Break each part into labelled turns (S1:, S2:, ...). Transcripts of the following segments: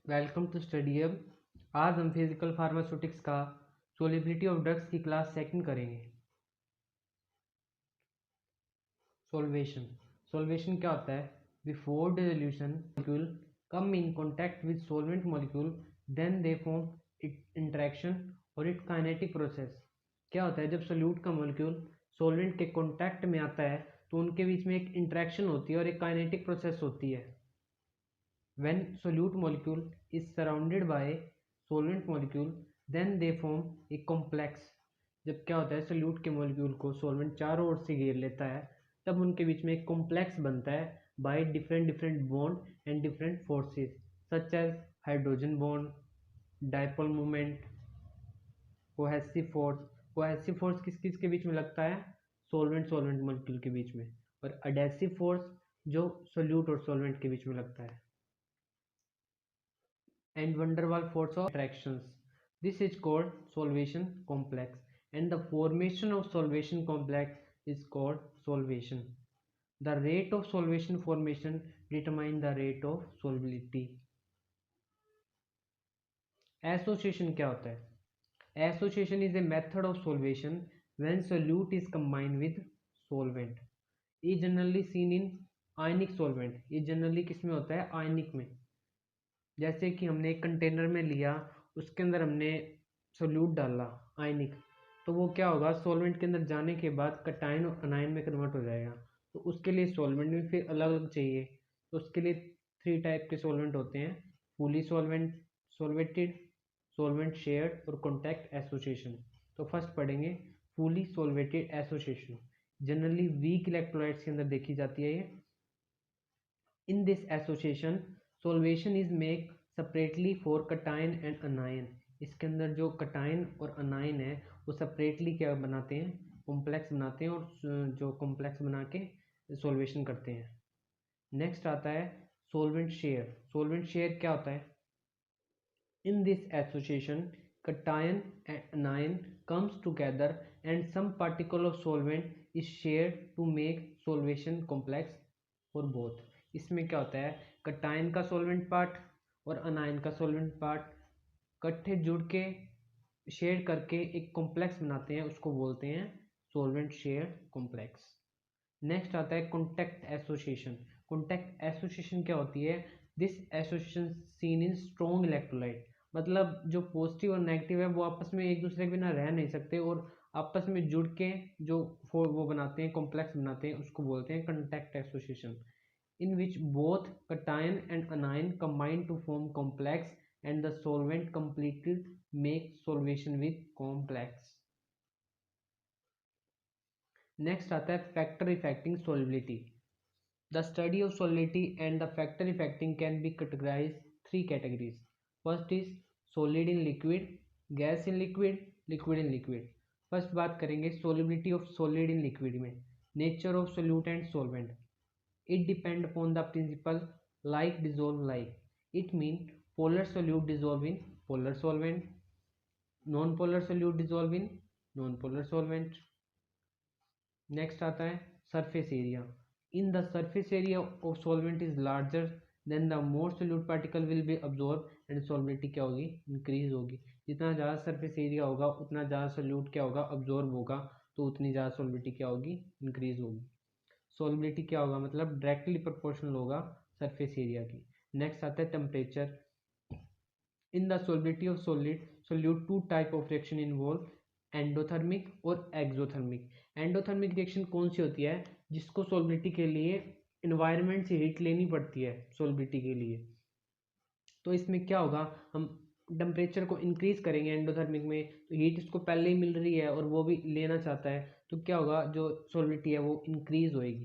S1: Welcome to study अब। आज हम फिजिकल फार्मास्यूटिक्स का सोलिबिलिटी ऑफ ड्रग्स की क्लास सेकंड करेंगे। सोल्वेशन सोल्वेशन क्या होता है? Before dissolution molecule come in contact with solvent molecule then they form it interaction और इट काइनेटिक प्रोसेस। क्या होता है जब सोल्यूट का मॉलिक्यूल सोलवेंट के कॉन्टैक्ट में आता है तो उनके बीच में एक इंटरेक्शन होती है और एक काइनेटिक प्रोसेस होती है। When solute molecule is surrounded by solvent molecule, then they form a complex। जब क्या होता है सोल्यूट के मॉलिक्यूल को सोलवेंट चारों ओर से घेर लेता है तब उनके बीच में एक कॉम्प्लेक्स बनता है by different different bond and different forces such as hydrogen bond, dipole movement, cohesive force. Cohesive force किस किस के बीच में लगता है? सोलवेंट सोलवेंट मॉलिक्यूल के बीच में। और अडेसिव फोर्स जो सोल्यूट और सोलवेंट के बीच में लगता है। And van der Waals force of attractions. This is called solvation complex, and the formation of solvation complex is called solvation. The rate of solvation formation determine the rate of solubility. Association क्या होता है? Association is a method of solvation when solute is combined with solvent. ये generally seen in ionic solvent. ये generally किस में होता है? आयनिक में। जैसे कि हमने एक कंटेनर में लिया, उसके अंदर हमने सोल्यूट डाला आयनिक, तो वो क्या होगा सॉल्वेंट के अंदर जाने के बाद कटायन और अनायन में कन्वर्ट हो जाएगा। तो उसके लिए सॉल्वेंट भी फिर अलग अलग चाहिए। तो उसके लिए 3 टाइप के सॉल्वेंट होते हैं: fully solvent, solvated, solvent shared और कॉन्टैक्ट एसोसिएशन। तो फर्स्ट पढ़ेंगे fully solvated association. Generally weak electrolytes के अंदर देखी जाती है ये। In this association solvation is make separately for cation and अनायन। इसके अंदर जो कटायन और अनायन है वो सेपरेटली क्या बनाते हैं? कॉम्प्लेक्स बनाते हैं और जो कॉम्प्लेक्स बना के सॉल्वेशन करते हैं। नेक्स्ट आता है सॉल्वेंट शेयर। सॉल्वेंट शेयर क्या होता है? In this association cation and अनायन comes together and some particle of solvent is shared to make solvation complex for both। इसमें क्या होता है? कटायन का सॉल्वेंट पार्ट और अनायन का सॉल्वेंट पार्ट इकट्ठे जुड़ के शेयर करके एक कॉम्प्लेक्स बनाते हैं, उसको बोलते हैं सॉल्वेंट शेयर कॉम्प्लेक्स। नेक्स्ट आता है कॉन्टैक्ट एसोसिएशन। कॉन्टैक्ट एसोसिएशन क्या होती है? This association seen in strong electrolyte. मतलब जो पॉजिटिव और नेगेटिव है वो आपस में एक दूसरे के बिना रह नहीं सकते और आपस में जुड़ के जो वो बनाते हैं, कॉम्प्लेक्स बनाते हैं, उसको बोलते हैं contact association. in which both cation and anion combine to form complex and the solvent completely make solvation with complex। next आता है factor affecting solubility। the study of solubility and the factor affecting can be categorized 3 categories। first is solid in liquid, gas in liquid, liquid in liquid। first बात करेंगे solubility of solid in liquid में। nature of solute and solvent। It depend upon the principle like dissolve like। It mean polar solute dissolve in polar solvent, non-polar solute dissolve in non-polar solvent। Next आता है surface area। In the surface area of solvent is larger then the more solute particle will be absorbed and solubility क्या होगी? Increase होगी। जितना ज़्यादा surface area होगा उतना ज़्यादा solute क्या होगा? Absorb होगा, तो उतनी ज़्यादा solubility क्या होगी? Increase होगी। सॉल्युबिलिटी क्या होगा? मतलब डायरेक्टली प्रोपोर्शनल होगा सरफेस एरिया की। नेक्स्ट आता है temperature. In the solubility of solid solute 2 type of reaction involve, endothermic और एक्सोथर्मिक। एंडोथर्मिक रिएक्शन कौन सी होती है? जिसको सॉल्युबिलिटी के लिए इन्वायरमेंट से हीट लेनी पड़ती है सॉल्युबिलिटी के लिए। तो इसमें क्या होगा, हम टेम्परेचर को इंक्रीज करेंगे एंडोथर्मिक में, तो हीट इसको पहले ही मिल रही है और वो भी लेना चाहता है, तो क्या होगा जो सॉल्युबिलिटी है वो इंक्रीज होएगी।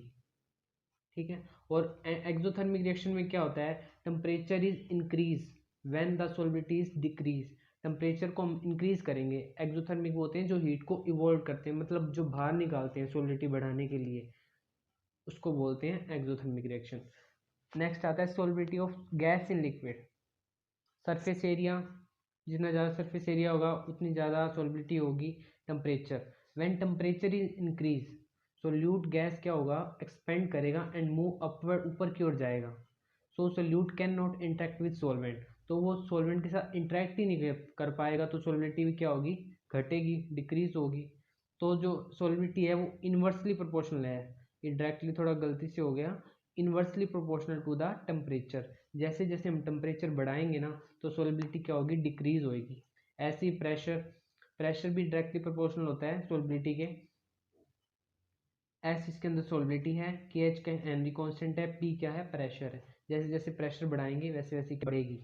S1: ठीक है। और एक्सोथर्मिक रिएक्शन में क्या होता है? Temperature is increase when the solubility is decrease. Temperature को हम इंक्रीज करेंगे। एक्सोथर्मिक होते हैं जो हीट को इवोल्व करते हैं, मतलब जो बाहर निकालते हैं सॉल्युबिलिटी बढ़ाने के लिए, उसको बोलते हैं एक्सोथर्मिक रिएक्शन। नेक्स्ट आता है solubility of gas in liquid. Surface area, जितना ज़्यादा सरफेस एरिया होगा उतनी ज़्यादा सॉल्युबिलिटी होगी। Temperature, when temperature is increase solute gas क्या होगा? एक्सपेंड करेगा एंड मूव अपवर्ड, ऊपर की ओर जाएगा। So solute can not interact with solvent. तो वो सॉल्वेंट के साथ इंटरेक्ट ही नहीं कर पाएगा, तो सॉल्बिलिटी भी क्या होगी, घटेगी, डिक्रीज होगी। तो जो सॉल्बिलिटी है वो इन्वर्सली प्रोपोर्शनल है, ये डायरेक्टली थोड़ा गलती से हो गया, inversely proportional to the temperature. जैसे जैसे हम टेम्परेचर बढ़ाएंगे ना तो सॉल्बिलिटी क्या होगी, डिक्रीज होगी। ऐसे ही प्रेशर, प्रेशर भी डायरेक्टली प्रोपोर्शनल होता है सॉल्बिलिटी के। एस इसके अंदर सॉल्बिलिटी है, के एच का हेनरी कांस्टेंट है, पी क्या है, प्रेशर है। जैसे जैसे प्रेशर बढ़ाएंगे वैसे वैसे बढ़ेगी।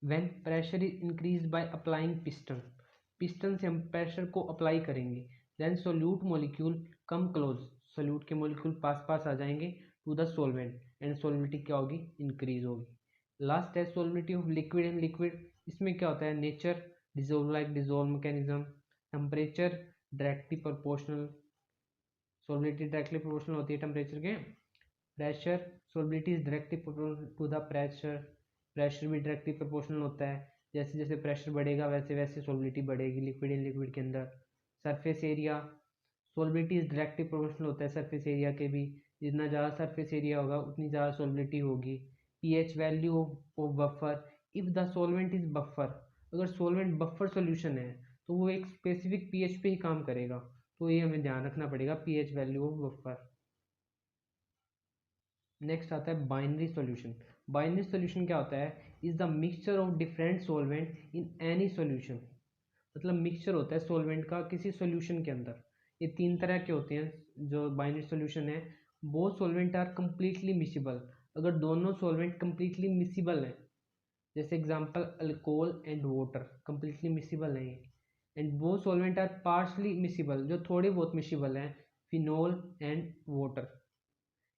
S1: When pressure is increase by applying piston, piston से हम प्रेशर को अप्लाई करेंगे। Then solute molecule come close, solute के मॉलिक्यूल पास पास आ जाएंगे to the solvent, and solubility क्या होगी, इंक्रीज होगी। लास्ट है solubility of liquid and liquid. इसमें क्या होता है, nature dissolve like dissolve mechanism, temperature directly proportional, solubility directly proportional होती है टेम्परेचर के। Pressure, solubility is directly proportional to the pressure, pressure भी डायरेक्टली प्रोपोर्शनल होता है। जैसे जैसे प्रेशर बढ़ेगा वैसे वैसे सॉल्बिलिटी बढ़ेगी लिक्विड एंड लिक्विड के अंदर। Surface area, solubility is directly proportional होता है सरफेस एरिया के भी, जितना ज़्यादा सरफेस एरिया होगा उतनी ज़्यादा सॉल्बिलिटी होगी। PH value of buffer, if the solvent is buffer, अगर सॉल्वेंट बफर सॉल्यूशन है तो वो एक स्पेसिफिक पीएच पे ही काम करेगा, तो ये हमें ध्यान रखना पड़ेगा, pH value of buffer. Next आता है बाइनरी सॉल्यूशन। बाइनरी सॉल्यूशन क्या होता है, is the mixture of different solvent in any solution, मतलब मिक्सचर होता है सॉल्वेंट का किसी सॉल्यूशन के अंदर। ये तीन तरह के होते हैं जो बाइनरी सॉल्यूशन है। Both solvent are completely miscible, अगर दोनों सॉल्वेंट कंप्लीटली मिसिबल हैं, जैसे example alcohol and water completely miscible है। And both solvent are partially miscible, जो थोड़े बहुत मिसिबल हैं, फिनोल एंड वाटर।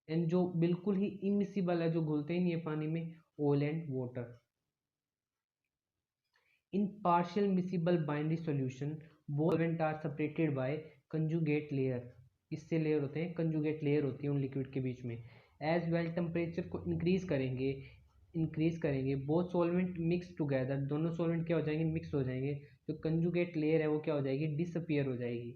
S1: एंड जो बिल्कुल ही इमिसिबल है, जो घुलते ही नहीं है पानी में, oil and water. In partial miscible binary solution both solvent are separated by conjugate layer, इससे लेयर होते हैं, कंजुगेट लेयर होती है उन लिक्विड के बीच में। एज वेल टेम्परेचर को इंक्रीज करेंगे बोथ सॉल्वेंट मिक्स टुगेदर, दोनों सॉल्वेंट क्या हो जाएंगे, मिक्स हो जाएंगे। जो कंजुगेट लेयर है वो क्या हो जाएगी, डिसअपियर हो जाएगी।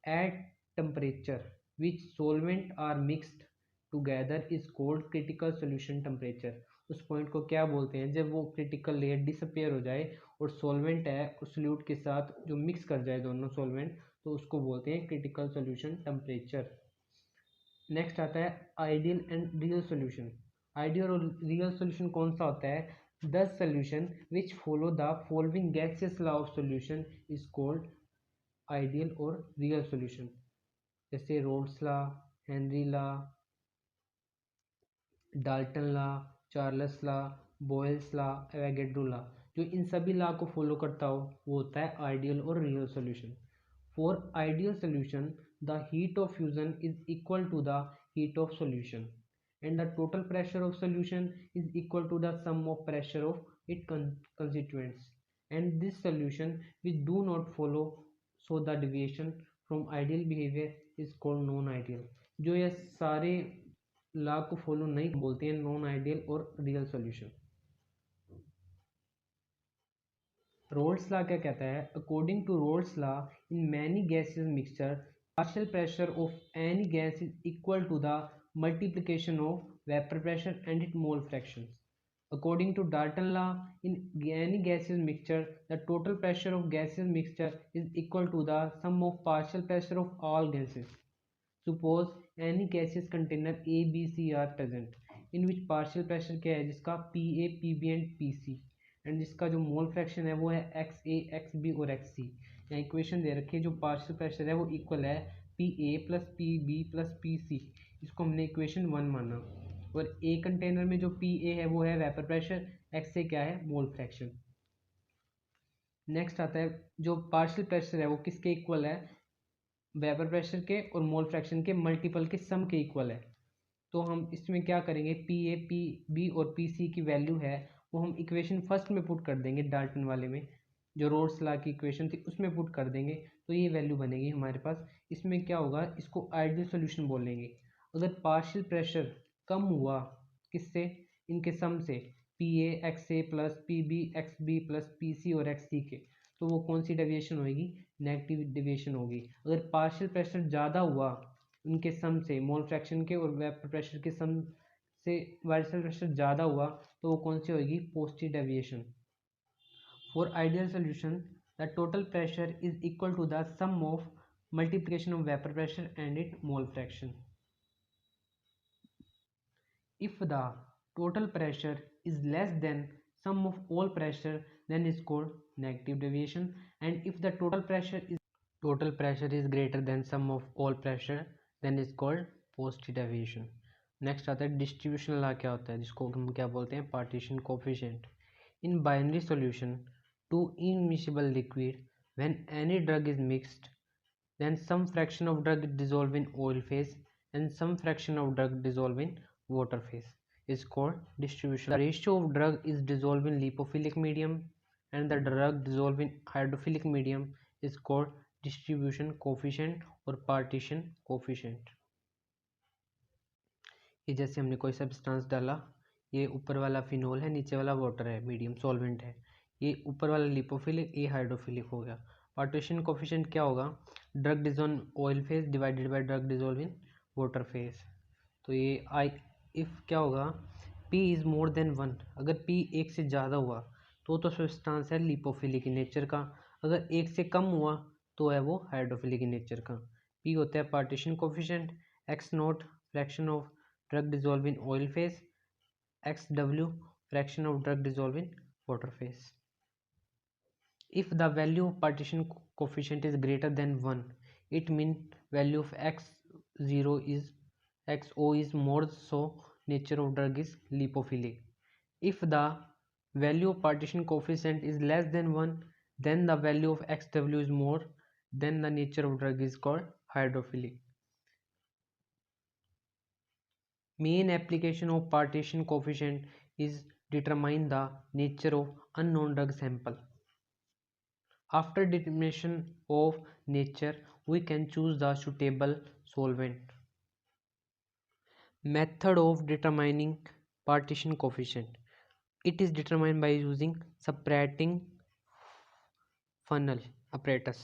S1: At temperature which solvent are mixed together is called critical solution temperature. उस पॉइंट को क्या बोलते हैं, जब वो क्रिटिकल लेयर डिसअपियर हो जाए और सॉल्वेंट है उस सॉल्यूट के साथ जो मिक्स कर जाए दोनों सॉल्वेंट, तो उसको बोलते हैं क्रिटिकल सॉल्यूशन टेम्परेचर। नेक्स्ट आता है ideal and real solution. Ideal और रियल सॉल्यूशन कौन सा होता है, the solution which follow the following gases law of solution is called ideal और रियल सॉल्यूशन। जैसे roles law, Henry law, Dalton law, Charles law, Boyle's law, Avogadro law, जो इन सभी law को फॉलो करता हो वो होता है आइडियल और real solution. For ideal solution the heat of fusion is equal to the heat of solution and the total pressure of solution is equal to the sum of pressure of its constituents, and this solution which do not follow so the deviation from ideal behavior is called non ideal। जो ये सारे law को follow नहीं बोलते हैं non ideal और real solution. Raoult's law क्या कहता है, according to Raoult's law in many gases mixture partial pressure of any gas is equal to the multiplication of vapor pressure and its mole fractions। According to Dalton law, in any gaseous mixture, the total pressure of gaseous mixture is equal to the sum of partial pressure of all gases। Suppose any gaseous container A, B, C are present, in which partial pressure क्या है, जिसका PA, PB and PC, and जिसका जो mole fraction है वो है XA, XB और XC। यहाँ इक्वेशन दे रखी है, जो पार्शियल प्रेशर है वो इक्वल है PA plus PB plus PC, इसको हमने इक्वेशन 1 माना। और ए कंटेनर में जो PA है वो है वेपर प्रेशर, XA क्या है, मोल फ्रैक्शन। नेक्स्ट आता है जो पार्शियल प्रेशर है वो किसके इक्वल है, वेपर प्रेशर के और मोल फ्रैक्शन के मल्टीपल के सम के इक्वल है। तो हम इसमें क्या करेंगे, PA, PB और PC की वैल्यू है वो हम इक्वेशन फर्स्ट में पुट कर देंगे, डाल्टन वाले में जो रोल्स लॉ की इक्वेशन थी उसमें पुट कर देंगे, तो ये वैल्यू बनेगी हमारे पास। इसमें क्या होगा, इसको आइडियल सॉल्यूशन बोलेंगे। अगर पार्शियल प्रेशर कम हुआ किससे, इनके सम से, PA XA plus PB XB plus PC और XC के, तो वो कौन सी डेविएशन होगी, नेगेटिव डेविएशन होगी। अगर पार्शियल प्रेशर ज़्यादा हुआ उनके सम से, मोल फ्रैक्शन के और वेपर प्रेशर के सम से वायरसल प्रेशर ज़्यादा हुआ तो वो कौन सी होगी, positive deviation. For ideal solution the total pressure is equal to the sum of multiplication of vapor pressure and its mole fraction. If the total pressure is less than sum of all pressure, then is called negative deviation, and if the total pressure is greater than sum of all pressure, then is called positive deviation. Next आता है distribution law. क्या होता है, जिसको हम क्या बोलते हैं, partition coefficient. In binary solution to immiscible liquid when any drug is mixed, then some fraction of drug dissolve in oil phase and some fraction of drug dissolve in water phase is called distribution. The ratio of drug is dissolved in lipophilic medium and the drug dissolved in hydrophilic medium is called distribution coefficient or partition coefficient. ये जैसे हमने कोई substance डाला, ये ऊपर वाला phenol है, नीचे वाला वाटर है, मीडियम सॉल्वेंट है, ये ऊपर वाला लिपोफिलिक, ये हाइड्रोफिलिक हो गया। पार्टीशन कोफिशिएंट क्या होगा, drug dissolve oil phase divided by drug dissolve in water phase. तो ये आई इफ क्या होगा, P इज़ मोर देन 1, अगर P एक से ज़्यादा हुआ तो सब्सटेंस है लिपोफिलिक नेचर का, अगर एक से कम हुआ तो है वो हाइड्रोफिलिक नेचर का। P होता है partition coefficient, x not fraction of drug dissolve in oil phase, xw fraction of drug dissolve in water phase. If the value of partition coefficient is greater than 1, it means value of xo is more, so nature of drug is lipophilic. If the value of partition coefficient is less than 1, then the value of xw is more, then the nature of drug is called hydrophilic. Main application of partition coefficient is determine the nature of unknown drug sample. After determination of nature, we can choose the suitable solvent. Method of determining partition coefficient. It is determined by using separating funnel apparatus.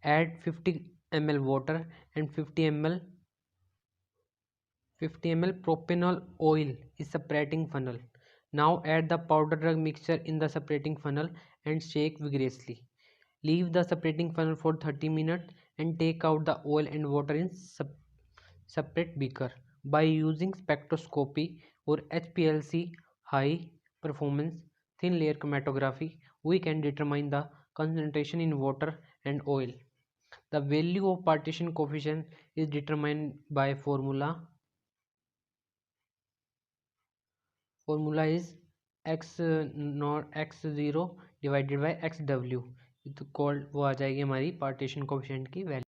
S1: Add 50 ml water and 50 ml propanol oil is separating funnel. Now add the powder drug mixture in the separating funnel and shake vigorously. Leave the separating funnel for 30 minutes and take out the oil and water in separate beaker. By using spectroscopy or HPLC high performance thin layer chromatography, we can determine the concentration in water and oil. The value of partition coefficient is determined by formula is x0 divided by xw, तो called वो आ जाएगी हमारी partition coefficient की value.